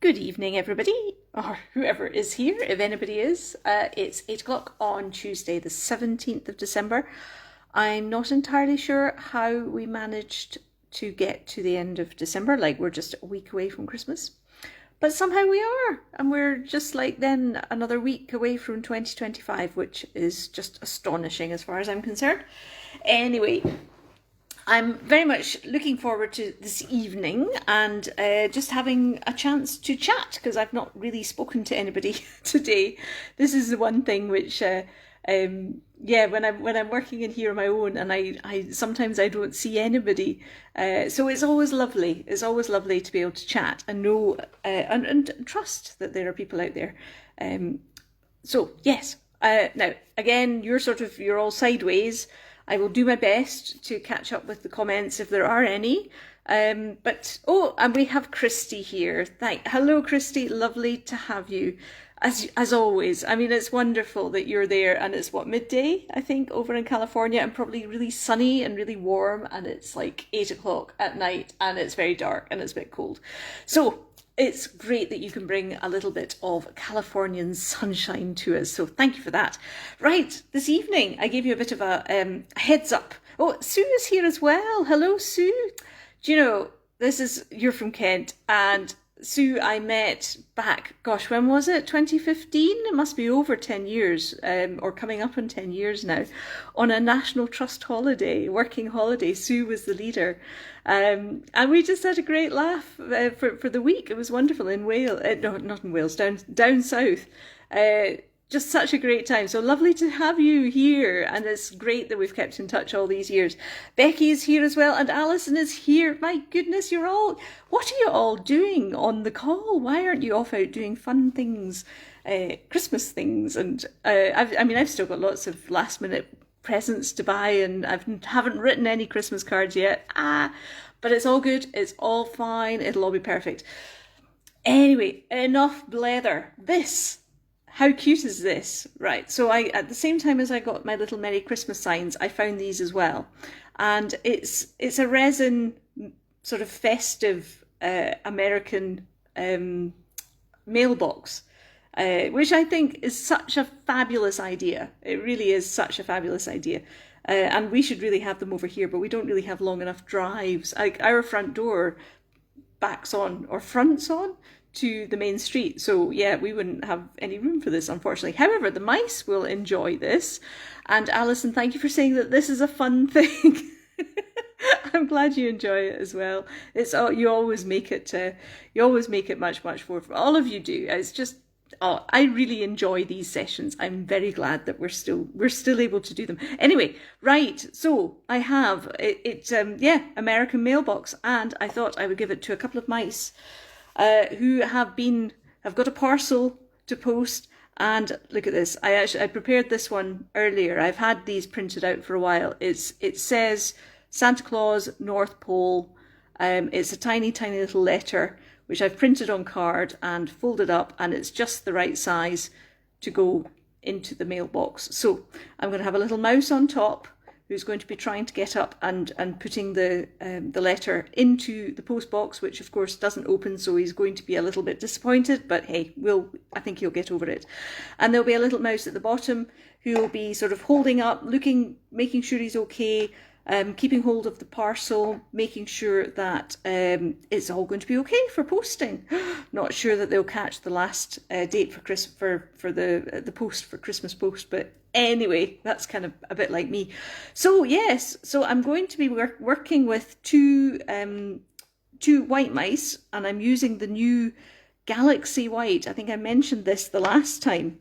Good evening, everybody, or whoever is here, if anybody is. It's 8 o'clock on Tuesday, the 17th of December. I'm not entirely sure how we managed to get to the end of December, like we're just a week away from Christmas. But somehow we are, and we're just like then another week away from 2025, which is just astonishing as far as I'm concerned. Anyway, I'm very much looking forward to this evening and just having a chance to chat because I've not really spoken to anybody today. This is the one thing which, when I'm working in here on my own, and I sometimes I don't see anybody, so it's always lovely. It's always lovely to be able to chat and know and trust that there are people out there. So yes, now again, you're all sideways. I will do my best to catch up with the comments if there are any. And we have Christy here. Hello, Christy. Lovely to have you. As always. I mean, it's wonderful that you're there, and it's midday, I think, over in California, and probably really sunny and really warm, and it's like 8 o'clock at night, and it's very dark and it's a bit cold. So it's great that you can bring a little bit of Californian sunshine to us. So thank you for that. Right, this evening, I gave you a bit of a heads up. Oh, Sue is here as well. Hello, Sue. Do you know, you're from Kent, and Sue I met back, gosh, when was it? 2015? It must be over 10 years, or coming up on 10 years now, on a National Trust holiday, working holiday. Sue was the leader. And we just had a great laugh for the week. It was wonderful in Wales, no, not in Wales, down south. Just such a great time. So lovely to have you here. And it's great that we've kept in touch all these years. Becky is here as well. And Alison is here. My goodness, what are you all doing on the call? Why aren't you off out doing fun things, Christmas things? And I've still got lots of last minute presents to buy, and I haven't written any Christmas cards yet. But it's all good. It's all fine. It'll all be perfect. Anyway, enough blether. How cute is this? Right, so at the same time as I got my little Merry Christmas signs, I found these as well. And it's a resin sort of festive American mailbox, which I think is such a fabulous idea. It really is such a fabulous idea. And we should really have them over here, but we don't really have long enough drives. Like our front door backs on or fronts on to the main street. So yeah, we wouldn't have any room for this, unfortunately. However, the mice will enjoy this. And Alison, thank you for saying that this is a fun thing. I'm glad you enjoy it as well. You always make it much more fun. All of you do. It's just, I really enjoy these sessions. I'm very glad that we're still able to do them. Anyway, right. So I have American mailbox, and I thought I would give it to a couple of mice who have got a parcel to post. And look at this. I prepared this one earlier. I've had these printed out for a while. It says Santa Claus, North Pole. It's a tiny little letter, which I've printed on card and folded up, and it's just the right size to go into the mailbox. So I'm going to have a little mouse on top who's going to be trying to get up and putting the letter into the post box, which of course doesn't open, so he's going to be a little bit disappointed, but hey, I think he'll get over it. And there'll be a little mouse at the bottom who will be sort of holding up, looking, making sure he's okay, keeping hold of the parcel, making sure that it's all going to be okay for posting. Not sure that they'll catch the last date for the post for Christmas post, but anyway, that's kind of a bit like me. So yes, so I'm going to be working with two white mice, and I'm using the new Galaxy White. I think I mentioned this the last time.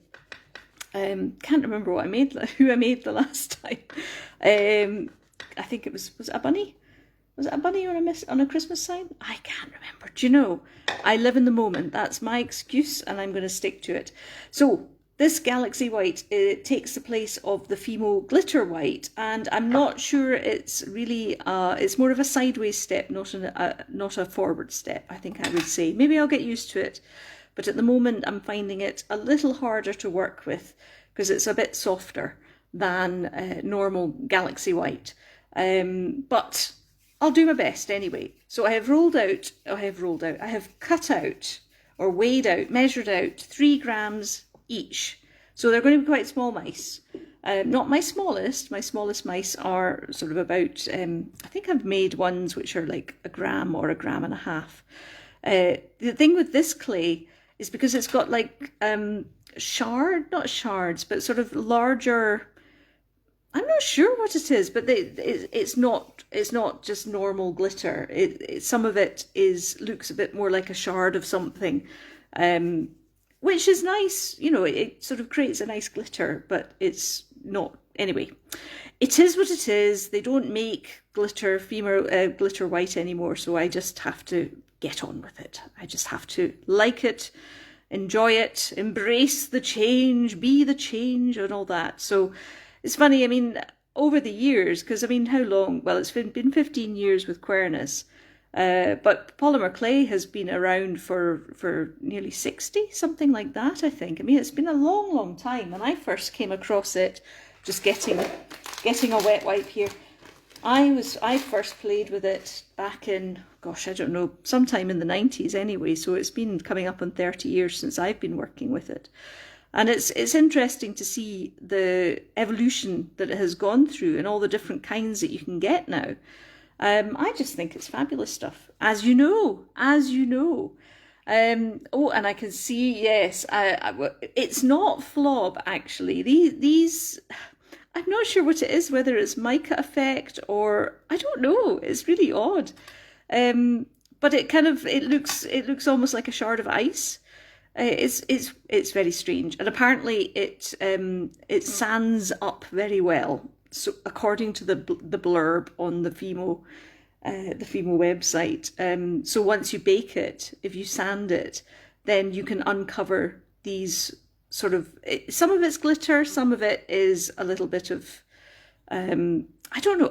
Can't remember who I made the last time. I think was it a bunny? Was it a bunny on a Christmas sign? I can't remember. Do you know? I live in the moment. That's my excuse, and I'm going to stick to it. So this Galaxy White, it takes the place of the Fimo Glitter White, and I'm not sure it's really, it's more of a sideways step, not a forward step, I think I would say. Maybe I'll get used to it, but at the moment I'm finding it a little harder to work with because it's a bit softer than normal Galaxy White. But I'll do my best anyway. So I have cut out or weighed out, measured out, 3 grams each. So they're going to be quite small mice. Not my smallest. My smallest mice are sort of about, I think I've made ones which are like a gram or a gram and a half. The thing with this clay is because it's got like not shards, but sort of larger, I'm not sure what it is, but it's not just normal glitter. Some of it looks a bit more like a shard of something, which is nice. You know, it sort of creates a nice glitter, but it's not. Anyway, it is what it is. They don't make glitter glitter white anymore, so I just have to get on with it. I just have to like it, enjoy it, embrace the change, be the change, and all that. So it's funny, I mean, over the years, because I mean, how long? Well, it's been 15 years with Quernus, but polymer clay has been around for nearly 60, something like that, I think. I mean, it's been a long, long time. When I first came across it, just getting a wet wipe here, I first played with it back in, gosh, I don't know, sometime in the 90s anyway, so it's been coming up on 30 years since I've been working with it. And it's interesting to see the evolution that it has gone through and all the different kinds that you can get now. I just think it's fabulous stuff, as you know. Oh, and I can see, yes, it's not flob, actually. These, I'm not sure what it is, whether it's mica effect or, I don't know, it's really odd. But it looks almost like a shard of ice. It's very strange, and apparently it sands up very well. So according to the blurb on the Fimo website, so once you bake it, if you sand it, then you can uncover these sort of, some of it's glitter, some of it is a little bit of I don't know.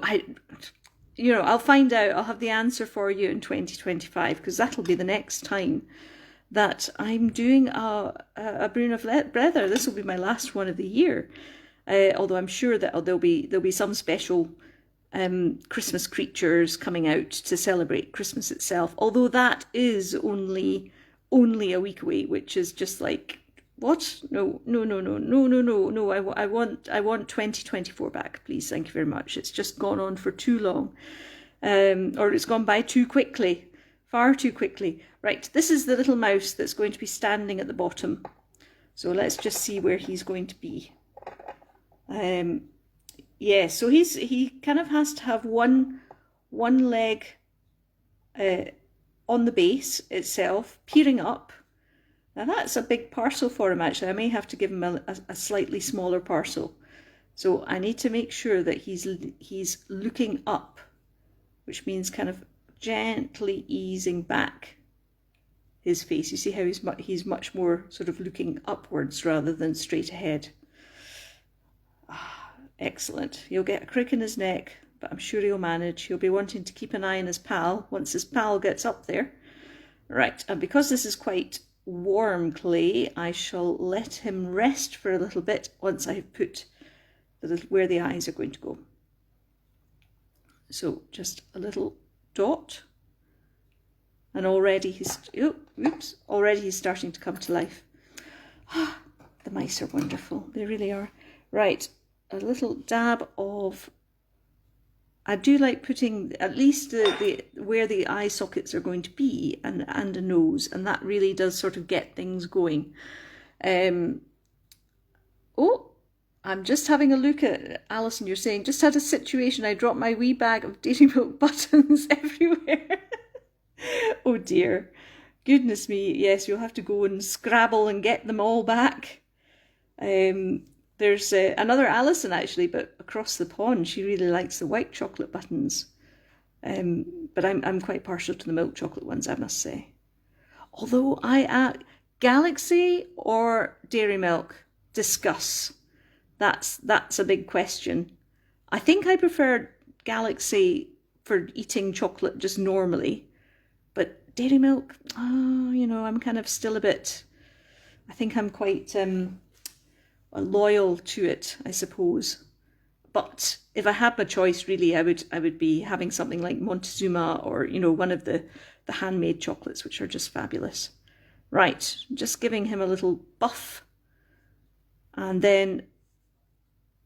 I'll find out. I'll have the answer for you in 2025, because that'll be the next time that I'm doing a Brew of Blether. This will be my last one of the year. Although I'm sure that there'll be some special Christmas creatures coming out to celebrate Christmas itself. Although that is only a week away, which is just like, what? No. I want 2024 back, please. Thank you very much. It's just gone on for too long, or it's gone by too quickly, far too quickly. Right, this is the little mouse that's going to be standing at the bottom. So let's just see where he's going to be. Yeah, so he kind of has to have one leg on the base itself, peering up. Now that's a big parcel for him, actually. I may have to give him a slightly smaller parcel. So I need to make sure that he's looking up, which means kind of gently easing back his face. You see how he's much more sort of looking upwards rather than straight ahead. Excellent. He'll get a crick in his neck, but I'm sure he'll manage. He'll be wanting to keep an eye on his pal once his pal gets up there. Right, and because this is quite warm clay, I shall let him rest for a little bit once I've put where the eyes are going to go. So just a little dot, and already he's starting to come to life. The mice are wonderful, they really are. Right, a little dab of, I do like putting at least the where the eye sockets are going to be, and a nose, and that really does sort of get things going. Oh, I'm just having a look at Alison. You're saying, just had a situation. I dropped my wee bag of dairy milk buttons everywhere. Oh dear, goodness me. Yes, you'll have to go and scrabble and get them all back. There's another Alison, actually, but across the pond. She really likes the white chocolate buttons. But I'm quite partial to the milk chocolate ones, I must say. Although Galaxy or dairy milk, discuss. That's a big question. I think I prefer Galaxy for eating chocolate just normally, but dairy milk, I'm kind of still a bit, I think I'm quite loyal to it, I suppose. But if I had my choice, really, I would be having something like Montezuma, or one of the handmade chocolates, which are just fabulous. Right, just giving him a little buff. And then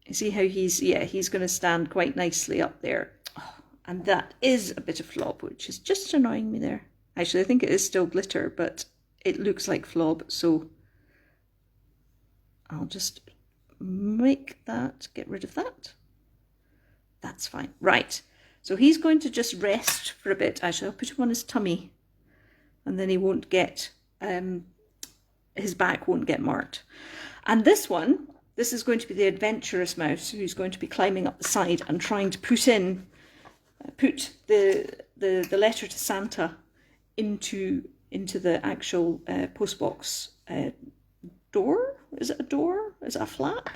you see how he's going to stand quite nicely up there. Oh, and that is a bit of flob, which is just annoying me there. Actually, I think it is still glitter, but it looks like flob, so I'll just get rid of that. That's fine. Right, so he's going to just rest for a bit. Actually, I'll put him on his tummy, and then he won't get, his back won't get marked. And this is going to be the adventurous mouse who's going to be climbing up the side and trying to put the letter to Santa into the actual postbox door. Is it a door? Is it a flap?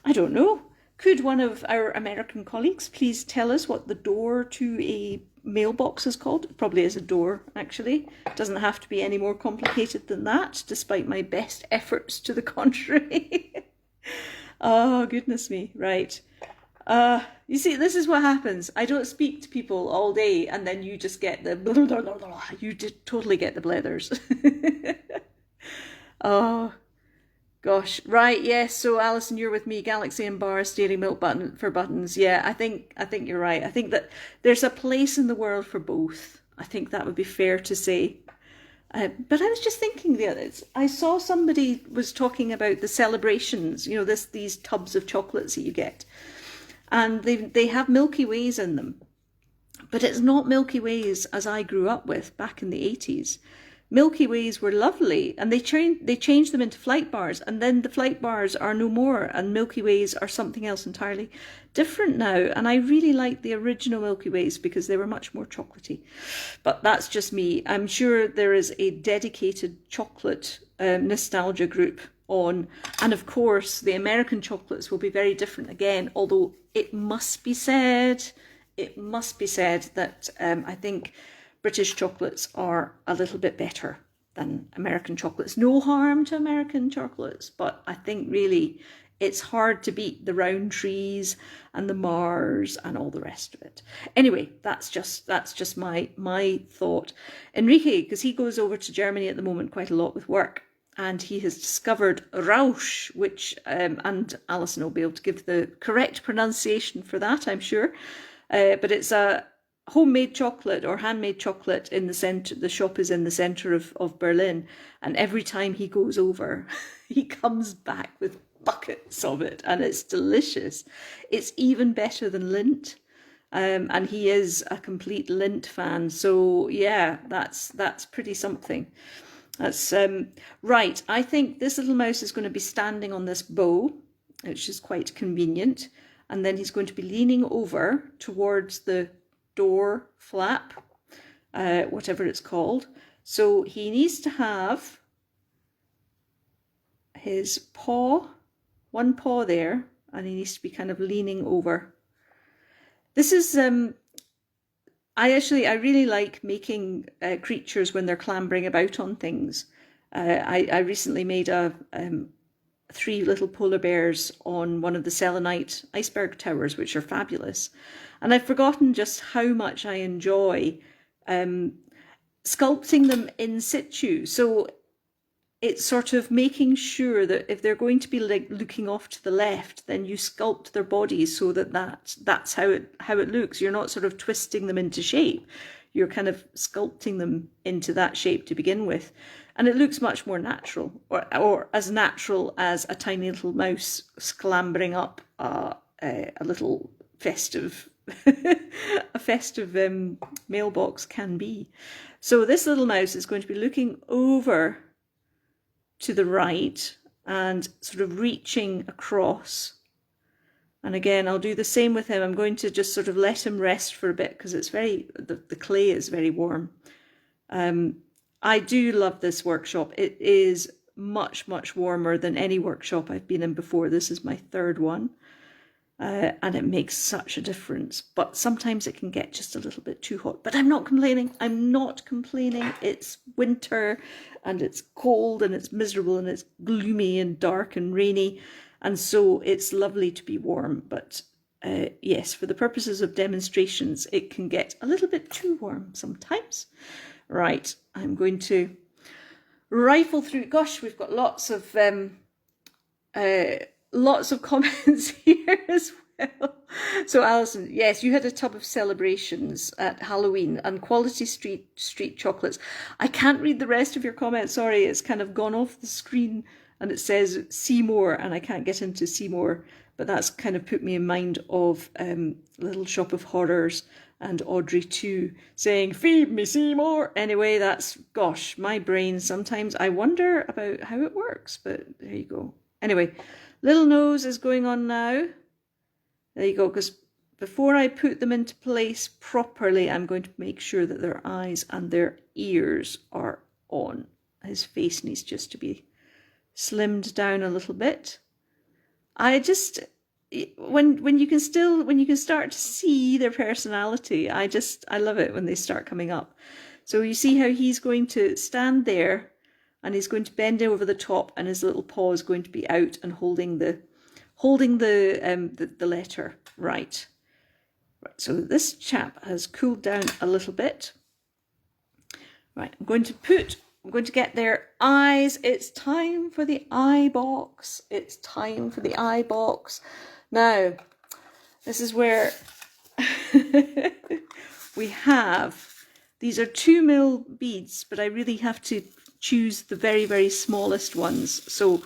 I don't know. Could one of our American colleagues please tell us what the door to a mailbox is called? It probably is a door, actually. It doesn't have to be any more complicated than that, despite my best efforts to the contrary. Oh, goodness me. Right. You see, this is what happens. I don't speak to people all day, and then you just get the blah, blah, blah, blah. You totally get the blethers. Oh, gosh. Right, yes. So, Alison, you're with me. Galaxy and bars, dairy milk for buttons. Yeah, I think you're right. I think that there's a place in the world for both. I think that would be fair to say. But I was just thinking I saw somebody was talking about the celebrations, you know, these tubs of chocolates that you get. And they have Milky Ways in them. But it's not Milky Ways as I grew up with back in the 80s. Milky Ways were lovely, and they changed them into flight bars, and then the flight bars are no more, and Milky Ways are something else entirely different now. And I really like the original Milky Ways because they were much more chocolatey. But that's just me. I'm sure there is a dedicated chocolate nostalgia group on, and of course the American chocolates will be very different again, although it must be said that I think British chocolates are a little bit better than American chocolates. No harm to American chocolates, but I think really it's hard to beat the Roundtrees and the Mars and all the rest of it. Anyway, that's just my thought. Enrique, because he goes over to Germany at the moment quite a lot with work, and he has discovered Rausch, which, and Alison will be able to give the correct pronunciation for that, I'm sure. But it's a homemade chocolate or handmade chocolate in the centre. The shop is in the centre of Berlin, and every time he goes over, he comes back with buckets of it, and it's delicious. It's even better than Lindt, and he is a complete Lindt fan. So yeah, that's pretty something. That's right. I think this little mouse is going to be standing on this bow, which is quite convenient, and then he's going to be leaning over towards the door flap, whatever it's called. So he needs to have his one paw there, and he needs to be kind of leaning over. This is I really like making creatures when they're clambering about on things. I recently made 3 little polar bears on one of the selenite iceberg towers, which are fabulous. And I've forgotten just how much I enjoy sculpting them in situ. So it's sort of making sure that if they're going to be like looking off to the left, then you sculpt their bodies so that's how it looks. You're not sort of twisting them into shape. You're kind of sculpting them into that shape to begin with. And it looks much more natural, or as natural as a tiny little mouse clambering up a little festive mailbox can be. So this little mouse is going to be looking over to the right and sort of reaching across. And again, I'll do the same with him. I'm going to just sort of let him rest for a bit because it's the clay is very warm. I do love this workshop. It is much, much warmer than any workshop I've been in before. This is my 3rd one. And it makes such a difference. But sometimes it can get just a little bit too hot. But I'm not complaining. It's winter and it's cold and it's miserable and it's gloomy and dark and rainy. And so it's lovely to be warm. But yes, for the purposes of demonstrations, it can get a little bit too warm sometimes. Right, I'm going to rifle through. Gosh, we've got lots of comments here as well. So Alison, yes, you had a tub of celebrations at Halloween and quality street chocolates. I can't read the rest of your comments. Sorry, it's kind of gone off the screen and it says see more and I can't get into see more. But that's kind of put me in mind of Little Shop of Horrors and Audrey 2 saying, feed me Seymour. Anyway, that's, gosh, my brain sometimes, I wonder about how it works, but there you go. Anyway, little nose is going on now. There you go, because before I put them into place properly, I'm going to make sure that their eyes and their ears are on. His face needs just to be slimmed down a little bit. I just, when you can start to see their personality, I love it when they start coming up. So you see how he's going to stand there and he's going to bend over the top and his little paw is going to be out and holding the letter. Right. So this chap has cooled down a little bit. Right, I'm going to get their eyes. It's time for the eye box. It's time for the eye box. Now, this is where we have, these are 2mm beads, but I really have to choose the very, very smallest ones. So,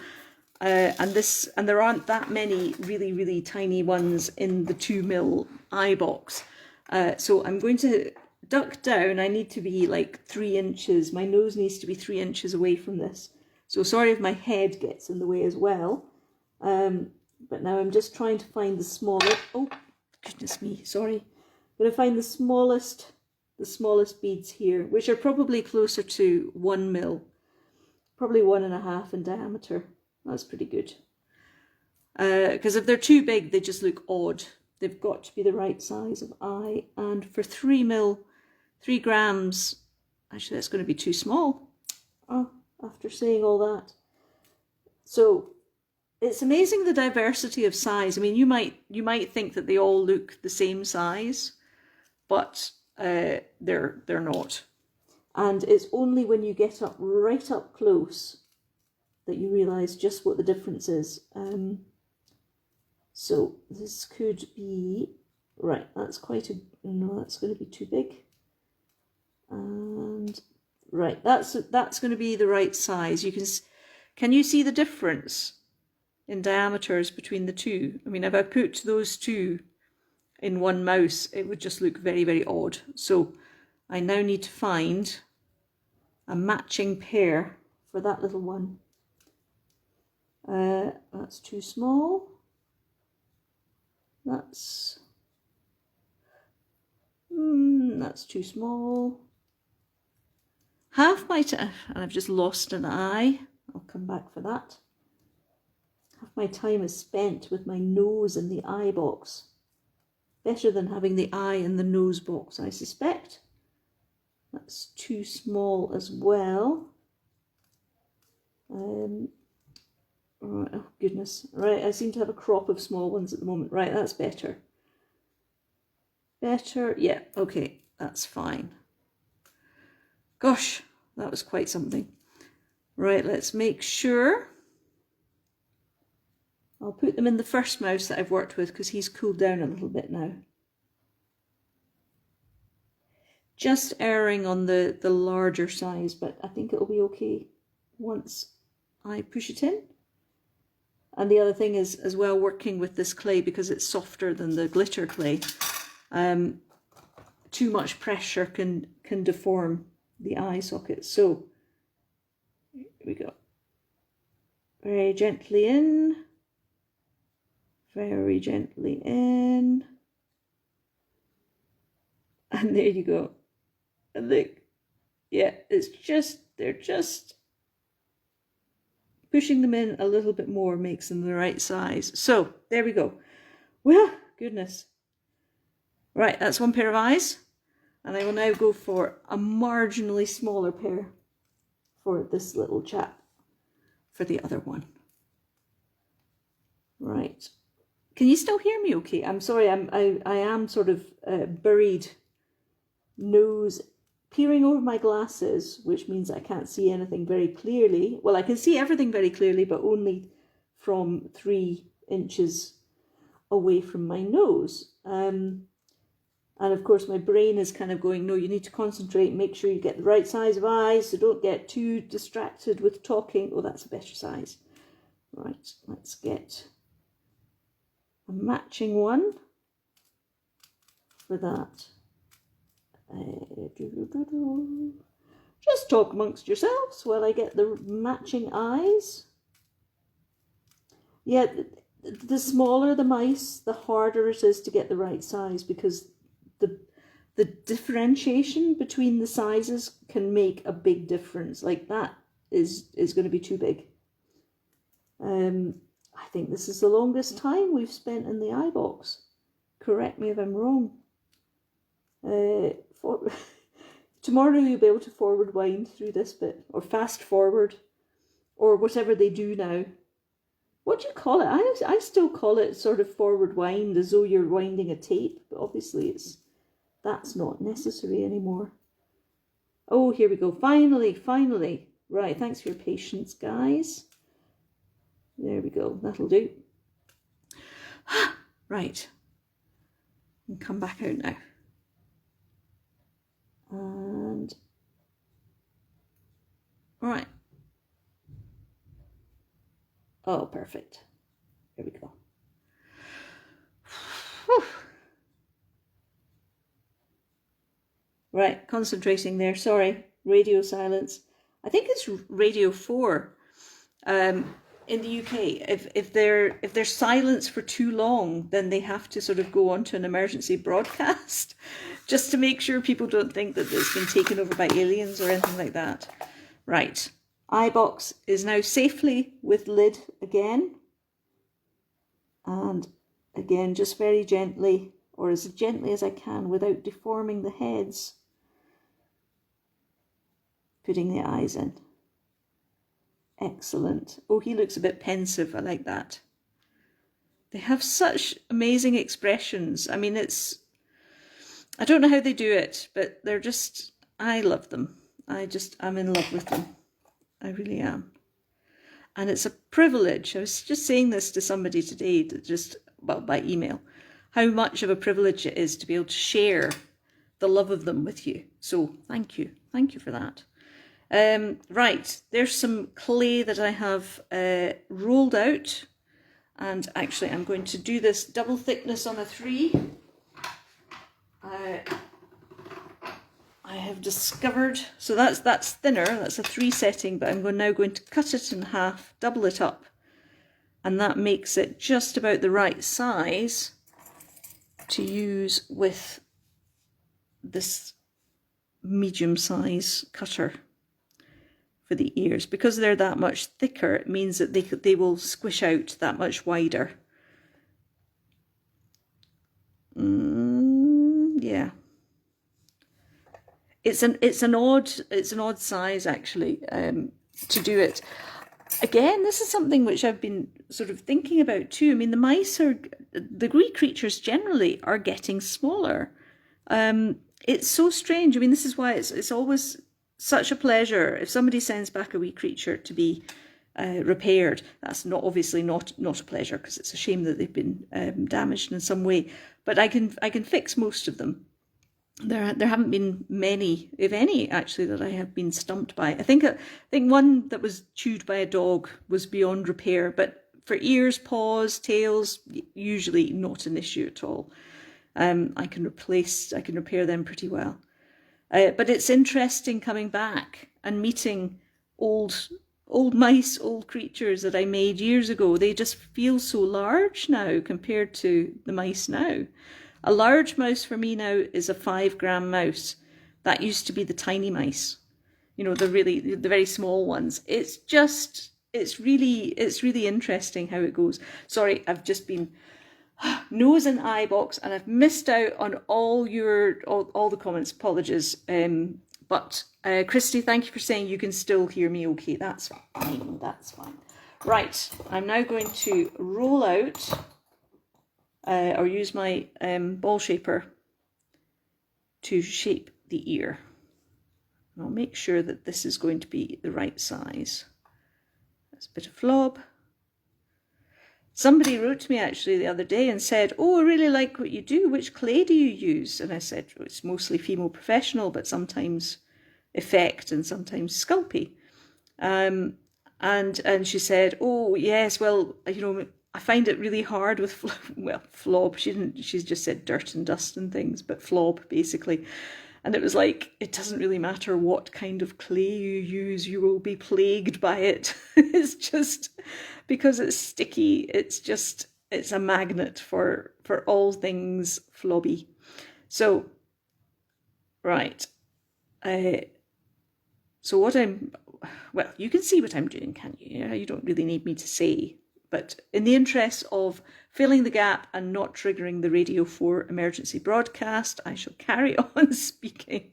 and there aren't that many really, really tiny ones in the 2mm eye box. So I'm going to duck down. I need to be like 3 inches. My nose needs to be 3 inches away from this. So sorry if my head gets in the way as well. But now I'm just trying to find the smallest. Oh, goodness me, sorry. I'm going to find the smallest beads here, which are probably closer to 1mm, probably 1.5 in diameter. That's pretty good. Because if they're too big, they just look odd. They've got to be the right size of eye. And for 3 grams, actually that's going to be too small. Oh, after saying all that. So it's amazing the diversity of size. I mean, you might think that they all look the same size, but they're not. And it's only when you get right up close that you realise just what the difference is. So this could be, right, that's no, that's going to be too big. And right, that's going to be the right size. Can you see the difference in diameters between the two? I mean, if I put those two in one mouse, it would just look very, very odd. So I now need to find a matching pair for that little one. That's too small. That's too small. Half my time, and I've just lost an eye. I'll come back for that. Half my time is spent with my nose in the eye box. Better than having the eye in the nose box, I suspect. That's too small as well. Right, oh goodness. Right, I seem to have a crop of small ones at the moment. Right, that's better. Better, yeah, okay, that's fine. Gosh, that was quite something. Right, let's make sure. I'll put them in the first mouse that I've worked with because he's cooled down a little bit now. Just erring on the larger size, but I think it'll be okay once I push it in. And the other thing is as well, working with this clay, because it's softer than the glitter clay, too much pressure can deform the eye socket. So here we go. Very gently in. Very gently in. And there you go. And look, yeah, they're just pushing them in a little bit more makes them the right size. So there we go. Well, goodness. Right, that's one pair of eyes. And I will now go for a marginally smaller pair for this little chap for the other one. Right. Can you still hear me okay? I'm sorry, I am sort of buried nose peering over my glasses, which means I can't see anything very clearly. Well, I can see everything very clearly, but only from 3 inches away from my nose. And of course, my brain is kind of going, no, you need to concentrate, make sure you get the right size of eyes, so don't get too distracted with talking. Oh, that's a better size. Right, let's get a matching one for that. Just talk amongst yourselves while I get the matching eyes. Yeah, the smaller the mice, the harder it is to get the right size, because the differentiation between the sizes can make a big difference. Like that is going to be too big. I think this is the longest time we've spent in the eye box. Correct me if I'm wrong. Tomorrow you'll be able to forward wind through this bit, or fast forward, or whatever they do now. What do you call it? I still call it sort of forward wind, as though you're winding a tape, but obviously that's not necessary anymore. Oh, here we go. Finally. Right, thanks for your patience, guys. There we go. That'll do. Right. And come back out now. And right. Oh, perfect. There we go. Whew. Right, concentrating there. Sorry, radio silence. I think it's Radio 4 in the UK. If they're silent for too long, then they have to sort of go on to an emergency broadcast just to make sure people don't think that it's been taken over by aliens or anything like that. Right, eye box is now safely with lid again. And again, just very gently, or as gently as I can without deforming the heads, putting the eyes in. Excellent. Oh, he looks a bit pensive. I like that. They have such amazing expressions. I mean, I don't know how they do it, but they're just, I love them. I'm in love with them. I really am. And it's a privilege. I was just saying this to somebody today, by email, how much of a privilege it is to be able to share the love of them with you. So thank you. Thank you for that. Right, there's some clay that I have rolled out, and actually I'm going to do this double thickness on a 3. I have discovered, so that's thinner, that's a 3 setting, but I'm now going to cut it in half, double it up, and that makes it just about the right size to use with this medium size cutter for the ears. Because they're that much thicker, it means that they will squish out that much wider. Yeah, it's an odd size actually to do it. Again, this is something which I've been sort of thinking about too. I mean, the wee creatures generally are getting smaller. It's so strange. I mean, this is why it's always such a pleasure if somebody sends back a wee creature to be repaired. That's obviously not a pleasure, because it's a shame that they've been damaged in some way. But I can fix most of them. There haven't been many, if any, actually, that I have been stumped by. I think one that was chewed by a dog was beyond repair, but for ears, paws, tails, usually not an issue at all. I can repair them pretty well. But it's interesting coming back and meeting old mice, old creatures that I made years ago. They just feel so large now compared to the mice now. A large mouse for me now is a 5-gram mouse. That used to be the tiny mice, the very small ones. It's really interesting how it goes. Sorry, I've just been nose and eye box, and I've missed out on all the comments. Apologies. But Christy, thank you for saying you can still hear me okay. That's fine. That's fine. Right, I'm now going to roll out or use my ball shaper to shape the ear. And I'll make sure that this is going to be the right size. That's a bit of flob. Somebody wrote to me actually the other day and said, oh, I really like what you do. Which clay do you use? And I said, well, it's mostly female professional, but sometimes effect and sometimes Sculpey. And she said, oh, yes, well, you know, I find it really hard with, flob. She's just said dirt and dust and things, but flob, basically. And it was like, it doesn't really matter what kind of clay you use, you will be plagued by it. It's just, because it's sticky, it's a magnet for all things flobby. So, right. So you can see what I'm doing, can't you? You don't really need me to say. But in the interest of filling the gap and not triggering the Radio 4 emergency broadcast, I shall carry on speaking.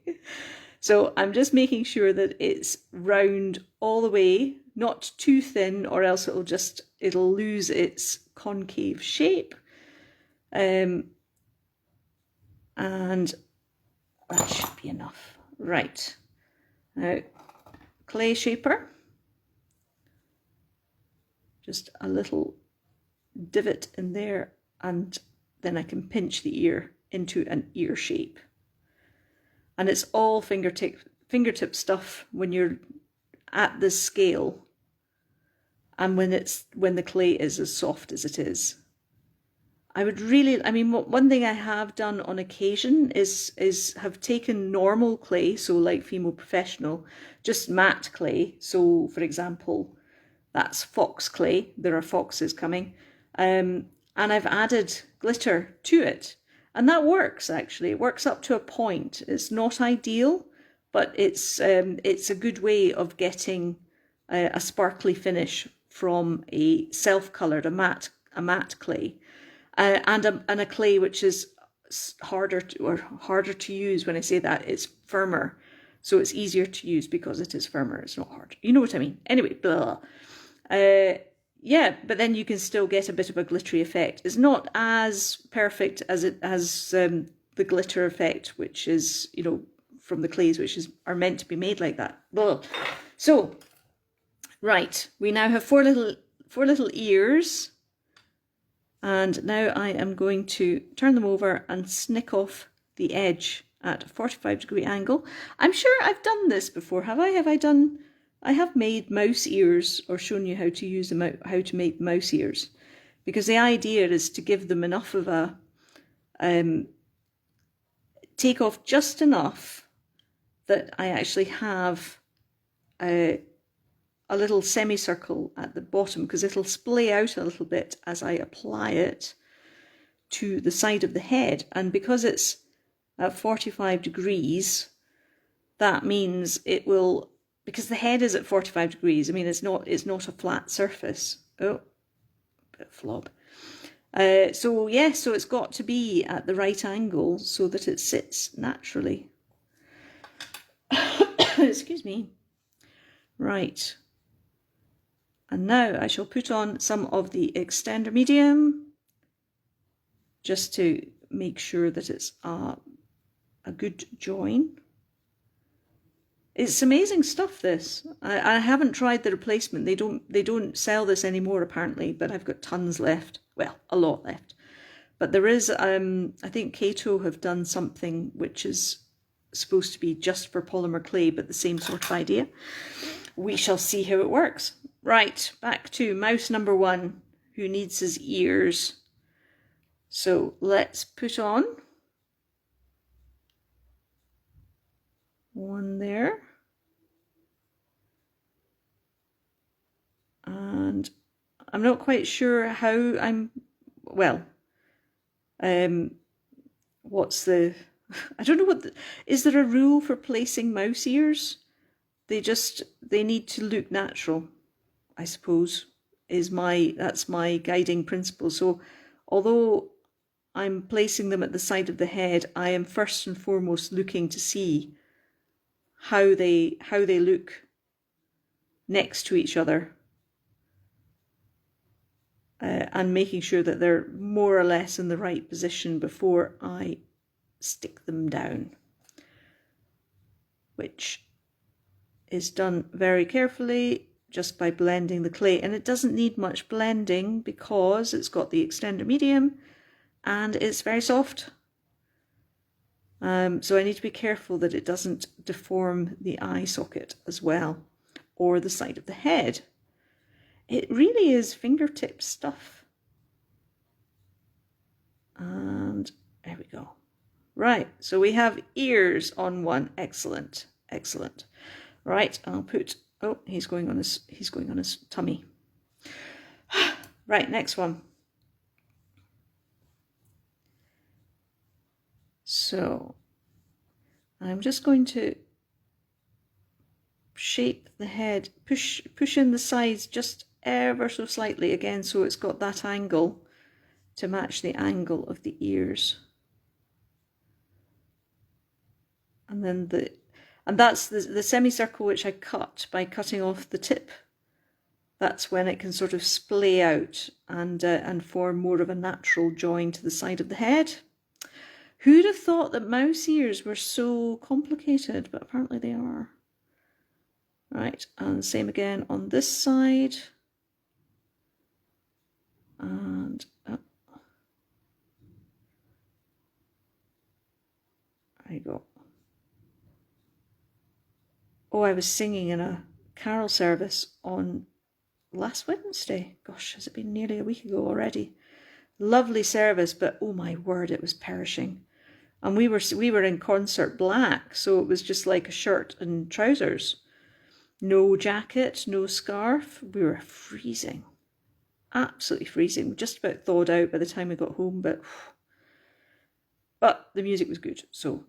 So I'm just making sure that it's round all the way, not too thin, or else it'll lose its concave shape. And that should be enough. Right. Now, clay shaper. Just a little divot in there, and then I can pinch the ear into an ear shape. And it's all fingertip stuff when you're at this scale, and when the clay is as soft as it is. One thing I have done on occasion is have taken normal clay, so like female professional, just matte clay. So for example, that's fox clay. There are foxes coming. And I've added glitter to it. And that works, actually. It works up to a point. It's not ideal, but it's a good way of getting a sparkly finish from a self-coloured, a matte clay. And a clay which is harder to use. When I say that, it's firmer. So it's easier to use because it is firmer. It's not hard. You know what I mean? Anyway, blah. But then you can still get a bit of a glittery effect. It's not as perfect as the glitter effect, which is, you know, from the clays, which are meant to be made like that. Blah. So, right, we now have four little ears, and now I am going to turn them over and snick off the edge at a 45-degree angle. I'm sure I've done this before, have I? I have made mouse ears, or shown you how to use them, how to make mouse ears, because the idea is to give them enough of a take off just enough that I actually have a little semicircle at the bottom, because it'll splay out a little bit as I apply it to the side of the head. And because it's at 45 degrees, that means it will, because the head is at 45 degrees, I mean, it's not a flat surface. Oh, bit of flob. So it's got to be at the right angle so that it sits naturally. Excuse me. Right. And now I shall put on some of the extender medium, just to make sure that it's a good join. It's amazing stuff, this. I haven't tried the replacement. They don't sell this anymore apparently, but I've got tons left. Well, a lot left. But there is, I think Kato have done something which is supposed to be just for polymer clay, but the same sort of idea. We shall see how it works. Right, back to mouse number 1, who needs his ears. So let's put on one there. And I'm not quite sure how what's the, I don't know is there a rule for placing mouse ears? They need to look natural, I suppose, that's my guiding principle. So although I'm placing them at the side of the head, I am first and foremost looking to see how they look next to each other, and making sure that they're more or less in the right position before I stick them down, which is done very carefully just by blending the clay, and it doesn't need much blending because it's got the extender medium and it's very soft. So I need to be careful that it doesn't deform the eye socket as well, or the side of the head. It really is fingertip stuff. And there we go. Right, so we have ears on one. Excellent, excellent. Right, I'll put, oh, he's going on his tummy. Right, next one. So I'm just going to shape the head, push in the sides just ever so slightly again, so it's got that angle to match the angle of the ears. And then that's the semicircle which I cut by cutting off the tip. That's when it can sort of splay out and form more of a natural join to the side of the head. Who'd have thought that mouse ears were so complicated, but apparently they are. Right, and same again on this side. And up. There you go. Oh, I was singing in a carol service on last Wednesday. Gosh, has it been nearly a week ago already? Lovely service, but oh my word, it was perishing. And we were in concert black, so it was just like a shirt and trousers. No jacket, no scarf. We were freezing. Absolutely freezing. We just about thawed out by the time we got home, but the music was good, so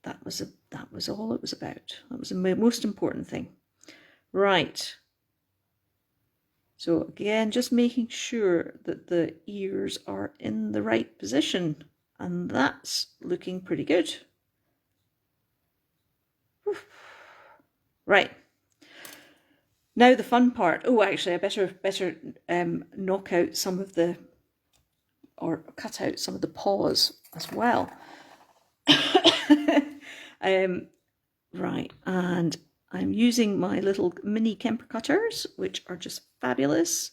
that was all it was about. That was the most important thing. Right. So again, just making sure that the ears are in the right position, and that's looking pretty good. Right. Now the fun part. Oh, actually, I better knock out some of the, or cut out some of the paws as well. Right, and I'm using my little mini Kemper cutters, which are just fabulous.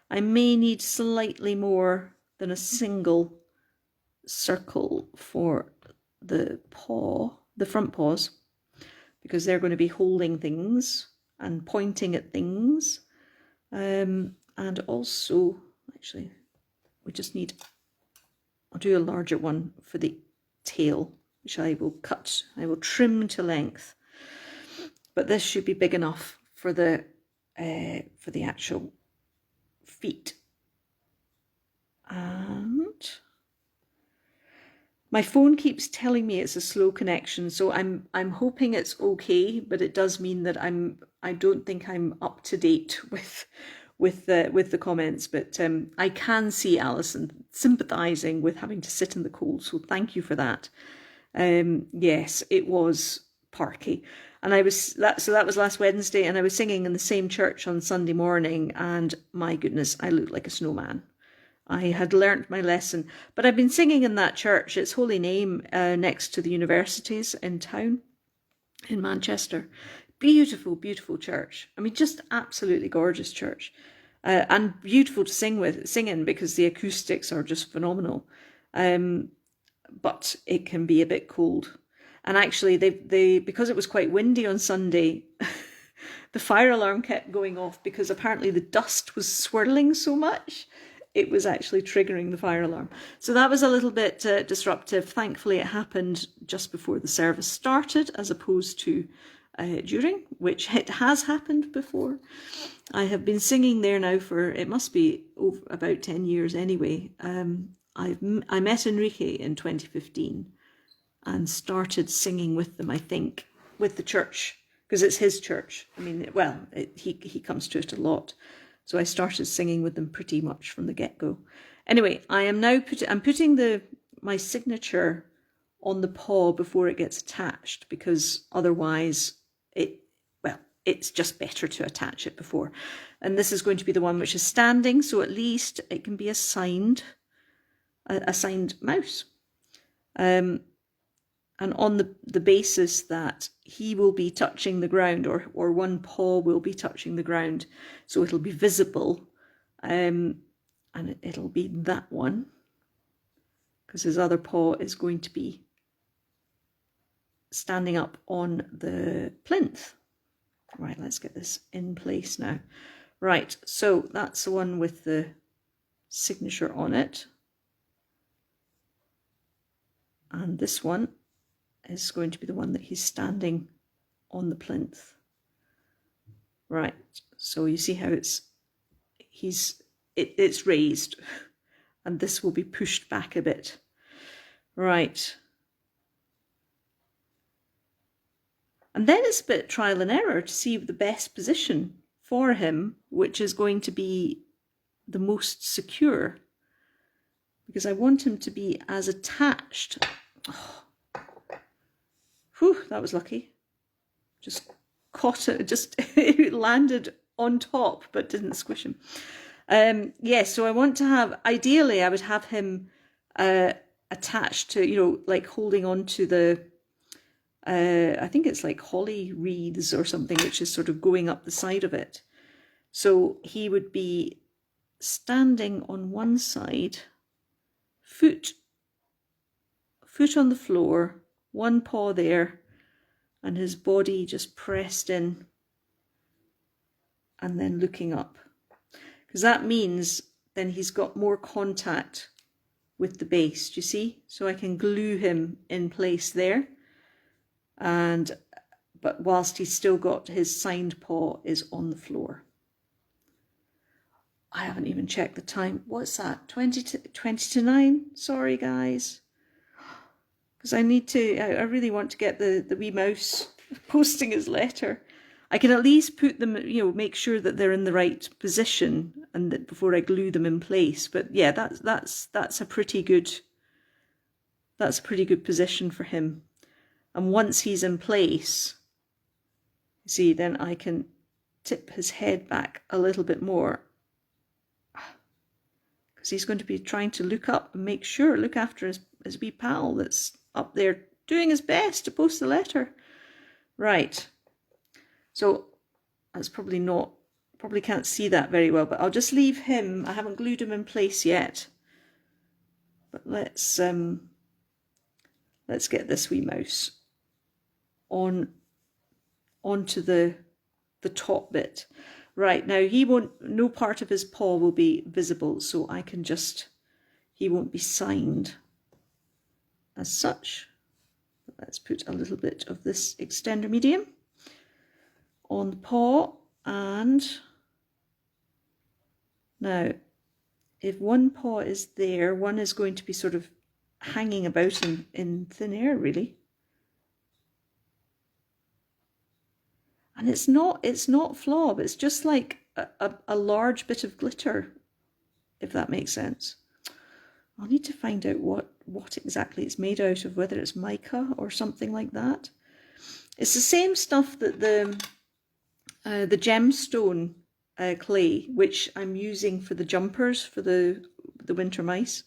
I may need slightly more than a single circle for the paw, the front paws, because they're going to be holding things and pointing at things. And also, actually, we just need, I'll do a larger one for the tail, which I will cut, I will trim to length. But this should be big enough for the actual feet. And my phone keeps telling me it's a slow connection, so I'm hoping it's okay, but it does mean that I don't think I'm up to date with the comments. But I can see Alison sympathising with having to sit in the cold, so thank you for that. Yes, it was parky. And that was last Wednesday, and I was singing in the same church on Sunday morning, and my goodness, I looked like a snowman. I had learnt my lesson, but I've been singing in that church. It's Holy Name, next to the universities in town, in Manchester. Beautiful, beautiful church. I mean, just absolutely gorgeous church, and beautiful to sing in because the acoustics are just phenomenal. But it can be a bit cold. And actually, they because it was quite windy on Sunday, the fire alarm kept going off because apparently the dust was swirling so much, it was actually triggering the fire alarm. So that was a little bit disruptive. Thankfully, it happened just before the service started as opposed to during, which it has happened before. I have been singing there now for, it must be about 10 years anyway. I met Enrique in 2015 and started singing with them, I think, with the church, because it's his church. I mean, well, he comes to it a lot. So I started singing with them pretty much from the get-go. Anyway, I am now putting my signature on the paw before it gets attached, because otherwise it's just better to attach it before. And this is going to be the one which is standing, so at least it can be a signed mouse. and on the basis that he will be touching the ground, or one paw will be touching the ground, so it'll be visible, and it'll be that one, because his other paw is going to be standing up on the plinth. Right, let's get this in place now. Right, so that's the one with the signature on it. And this one is going to be the one that he's standing on the plinth. Right, so you see how it's raised, and this will be pushed back a bit. Right. And then it's a bit trial and error to see the best position for him, which is going to be the most secure, because I want him to be as attached. Oh. Whew, that was lucky. Just caught it, just it landed on top, but didn't squish him. Yes, so I want to have, ideally I would have him attached to, you know, like holding on to the, I think it's like holly wreaths or something, which is sort of going up the side of it. So he would be standing on one side, foot on the floor, one paw there, and his body just pressed in and then looking up. Because that means then he's got more contact with the base, do you see? So I can glue him in place there. But whilst he's still got his signed paw is on the floor. I haven't even checked the time. What's that? 20 to 9? Sorry, guys. Because I really want to get the wee mouse posting his letter. I can at least put them, you know, make sure that they're in the right position and that before I glue them in place. But yeah, that's a pretty good position for him. And once he's in place, see, then I can tip his head back a little bit more, because he's going to be trying to look up and look after his wee pal that's up there doing his best to post the letter. Right. So that's probably can't see that very well, but I'll just leave him. I haven't glued him in place yet. But let's get this wee mouse onto the top bit. Right, now no part of his paw will be visible, so I can he won't be signed as such. Let's put a little bit of this extender medium on the paw, and now if one paw is there, one is going to be sort of hanging about in thin air, really. And it's not flob, it's just like a large bit of glitter, if that makes sense. I'll need to find out what exactly it's made out of, whether it's mica or something like that. It's the same stuff that the gemstone clay, which I'm using for the jumpers for the winter mice.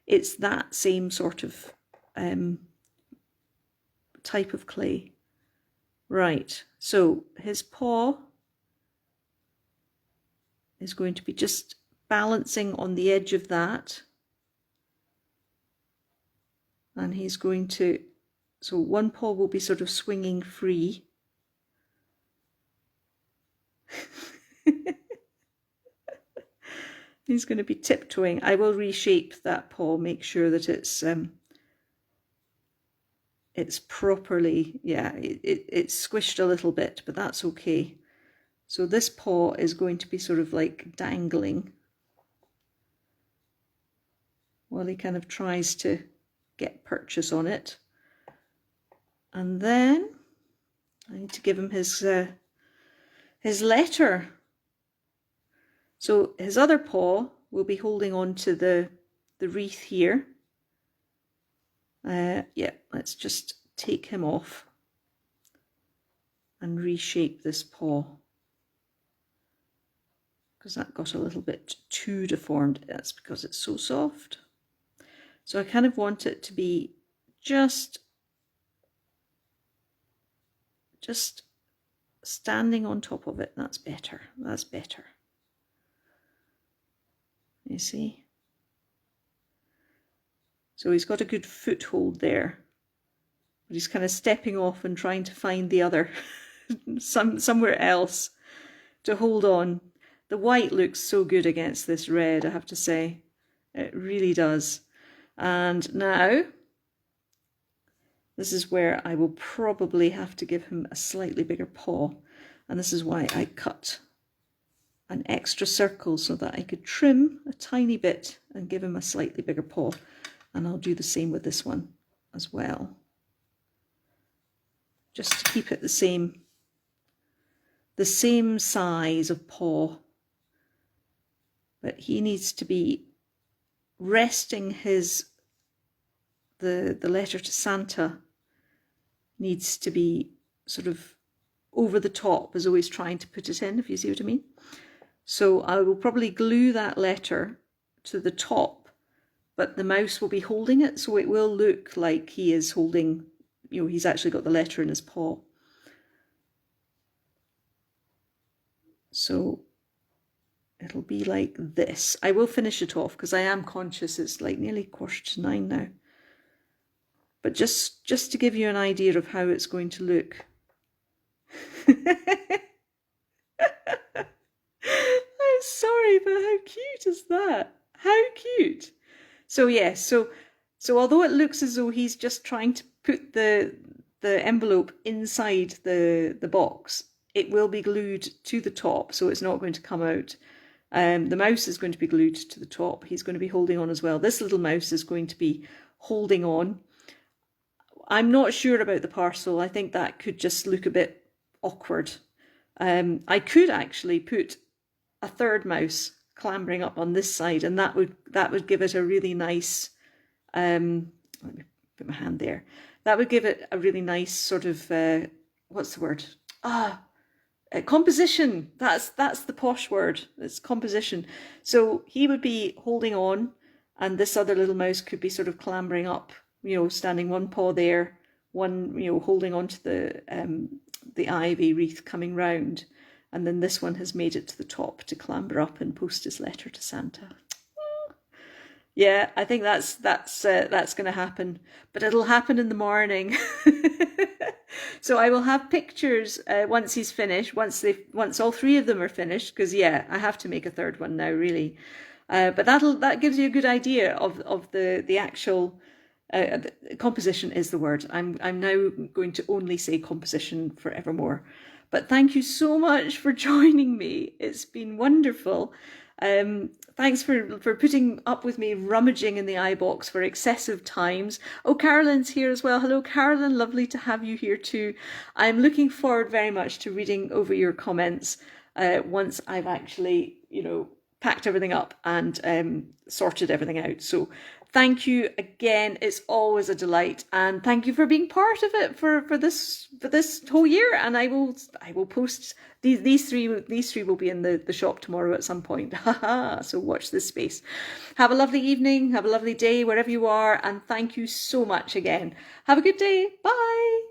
It's that same sort of type of clay. Right, so his paw is going to be just balancing on the edge of that. And he's going to, so one paw will be sort of swinging free. He's going to be tiptoeing. I will reshape that paw, make sure that it's properly, yeah, it's squished a little bit, but that's okay. So this paw is going to be sort of like dangling while he kind of tries to get purchase on it. And then I need to give him his letter. So his other paw will be holding on to the wreath here. Yeah, let's just take him off and reshape this paw, because that got a little bit too deformed. That's because it's so soft. So I kind of want it to be just just standing on top of it. That's better. That's better. You see? So he's got a good foothold there. But he's kind of stepping off and trying to find the other somewhere else to hold on. The white looks so good against this red, I have to say. It really does. And now, this is where I will probably have to give him a slightly bigger paw. And this is why I cut an extra circle so that I could trim a tiny bit and give him a slightly bigger paw. And I'll do the same with this one as well. Just to keep it the same size of paw. But he needs to be resting the letter to Santa needs to be sort of over the top as always trying to put it in, if you see what I mean. So I will probably glue that letter to the top, but the mouse will be holding it, so it will look like he is holding, you know, he's actually got the letter in his paw. So it'll be like this. I will finish it off because I am conscious it's like nearly 9:15 now. But just to give you an idea of how it's going to look. I'm sorry, but how cute is that? How cute. So yes, so although it looks as though he's just trying to put the envelope inside the box, it will be glued to the top, so it's not going to come out. The mouse is going to be glued to the top. He's going to be holding on as well. This little mouse is going to be holding on. I'm not sure about the parcel. I think that could just look a bit awkward. I could actually put a third mouse clambering up on this side, and that would give it a really nice. Let me put my hand there. That would give it a really nice sort of what's the word? Composition. That's the posh word. It's composition. So he would be holding on, and this other little mouse could be sort of clambering up, you know, standing one paw there, one, you know, holding onto the ivy wreath coming round, and then this one has made it to the top to clamber up and post his letter to Santa. Yeah, I think that's going to happen, but it'll happen in the morning. So I will have pictures once he's finished, once all three of them are finished, because yeah, I have to make a third one now, really. But that gives you a good idea of the actual composition is the word. I'm now going to only say composition forevermore. But thank you so much for joining me. It's been wonderful. Thanks for putting up with me rummaging in the iBox for excessive times. Oh, Carolyn's here as well. Hello, Carolyn. Lovely to have you here too. I'm looking forward very much to reading over your comments once I've actually, you know, packed everything up and sorted everything out. So thank you again. It's always a delight, and thank you for being part of it for this whole year. And I will post these three will be in the shop tomorrow at some point. So watch this space. Have a lovely evening. Have a lovely day wherever you are, and thank you so much again. Have a good day. Bye.